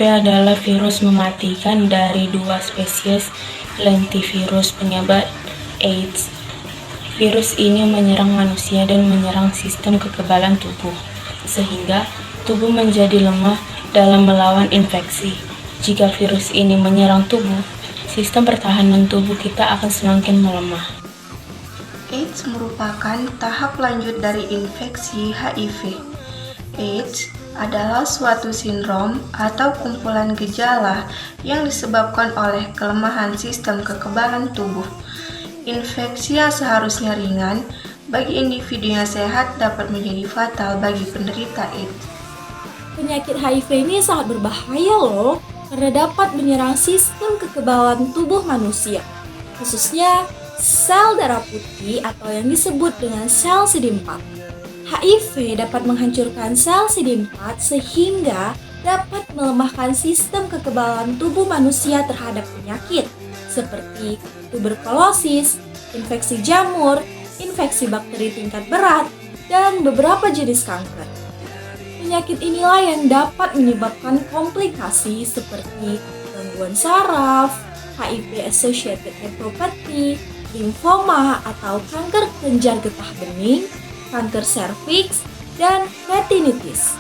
adalah virus mematikan dari dua spesies lentivirus penyebab AIDS. Virus ini menyerang manusia dan menyerang sistem kekebalan tubuh, sehingga tubuh menjadi lemah dalam melawan infeksi. Jika virus ini menyerang tubuh, sistem pertahanan tubuh kita akan semakin melemah. AIDS merupakan tahap lanjut dari infeksi HIV. AIDS adalah suatu sindrom atau kumpulan gejala yang disebabkan oleh kelemahan sistem kekebalan tubuh. Infeksi yang seharusnya ringan bagi individu yang sehat dapat menjadi fatal bagi penderita AIDS. Penyakit HIV ini sangat berbahaya loh, karena dapat menyerang sistem kekebalan tubuh manusia, khususnya sel darah putih atau yang disebut dengan sel CD4. HIV dapat menghancurkan sel CD4 sehingga dapat melemahkan sistem kekebalan tubuh manusia terhadap penyakit seperti tuberkulosis, infeksi jamur, infeksi bakteri tingkat berat, dan beberapa jenis kanker. Penyakit inilah yang dapat menyebabkan komplikasi seperti gangguan saraf, HIV-associated nephropathy, limfoma atau kanker kelenjar getah bening, kanker serviks, dan retinitis.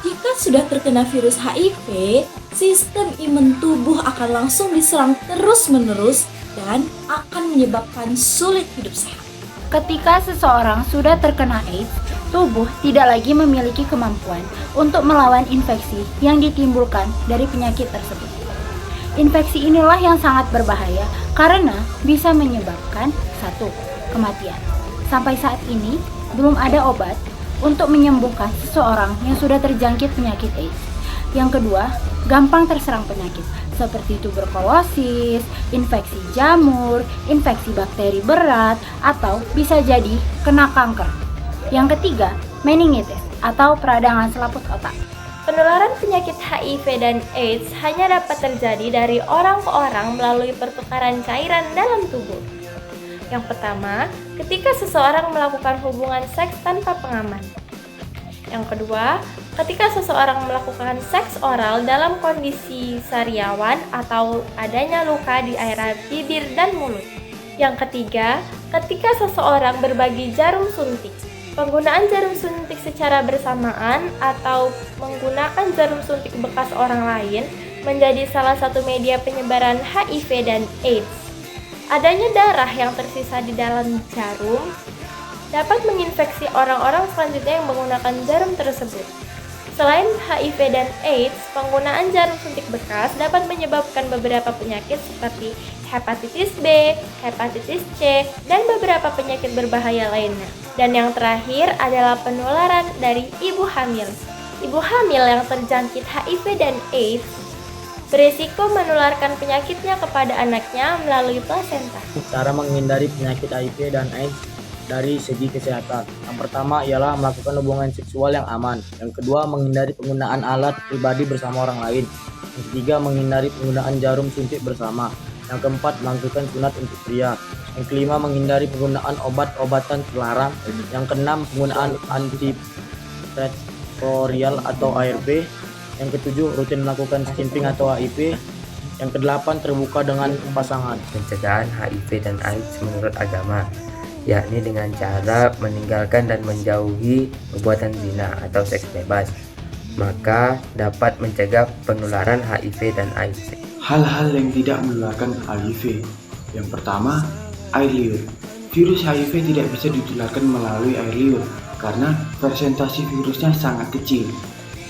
Jika sudah terkena virus HIV, sistem imun tubuh akan langsung diserang terus-menerus dan akan menyebabkan sulit hidup sehat. Ketika seseorang sudah terkena AIDS, tubuh tidak lagi memiliki kemampuan untuk melawan infeksi yang ditimbulkan dari penyakit tersebut. Infeksi inilah yang sangat berbahaya karena bisa menyebabkan 1. Kematian. Sampai saat ini, belum ada obat untuk menyembuhkan seseorang yang sudah terjangkit penyakit AIDS. Yang kedua, gampang terserang penyakit seperti tuberkulosis, infeksi jamur, infeksi bakteri berat, atau bisa jadi kena kanker. Yang ketiga, meningitis atau peradangan selaput otak. Penularan penyakit HIV dan AIDS hanya dapat terjadi dari orang ke orang melalui pertukaran cairan dalam tubuh. Yang pertama, ketika seseorang melakukan hubungan seks tanpa pengaman. Yang kedua, ketika seseorang melakukan seks oral dalam kondisi sariawan atau adanya luka di area bibir dan mulut. Yang ketiga, ketika seseorang berbagi jarum suntik. Penggunaan jarum suntik secara bersamaan atau menggunakan jarum suntik bekas orang lain menjadi salah satu media penyebaran HIV dan AIDS. Adanya darah yang tersisa di dalam jarum dapat menginfeksi orang-orang selanjutnya yang menggunakan jarum tersebut. Selain HIV dan AIDS, penggunaan jarum suntik bekas dapat menyebabkan beberapa penyakit seperti hepatitis B, hepatitis C, dan beberapa penyakit berbahaya lainnya. Dan yang terakhir adalah penularan dari ibu hamil. Ibu hamil yang terjangkit HIV dan AIDS beresiko menularkan penyakitnya kepada anaknya melalui plasenta. Cara menghindari penyakit HIV dan AIDS dari segi kesehatan. Yang pertama ialah melakukan hubungan seksual yang aman. Yang kedua, menghindari penggunaan alat pribadi bersama orang lain. Yang ketiga, menghindari penggunaan jarum suntik bersama. Yang keempat, melakukan sunat untuk pria. Yang kelima, menghindari penggunaan obat-obatan terlarang. Yang keenam, penggunaan antiretroviral atau ARV. Yang ketujuh, rutin melakukan skimping atau HIV. Yang kedelapan, terbuka dengan pasangan. Pencegahan HIV dan AIDS menurut agama, yakni dengan cara meninggalkan dan menjauhi perbuatan zina atau seks bebas, maka dapat mencegah penularan HIV dan AIDS. Hal-hal yang tidak menularkan HIV. Yang pertama, air liur. Virus HIV tidak bisa ditularkan melalui air liur karena persentase virusnya sangat kecil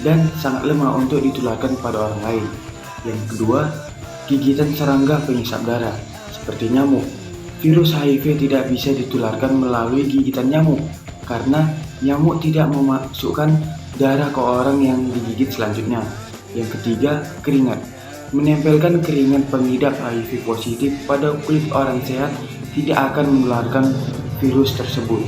dan sangat lemah untuk ditularkan pada orang lain. Yang kedua, gigitan serangga penyesap darah seperti nyamuk. Virus HIV tidak bisa ditularkan melalui gigitan nyamuk karena nyamuk tidak memasukkan darah ke orang yang digigit selanjutnya. Yang ketiga, keringat. Menempelkan keringat pengidap HIV positif pada kulit orang sehat tidak akan menularkan virus tersebut.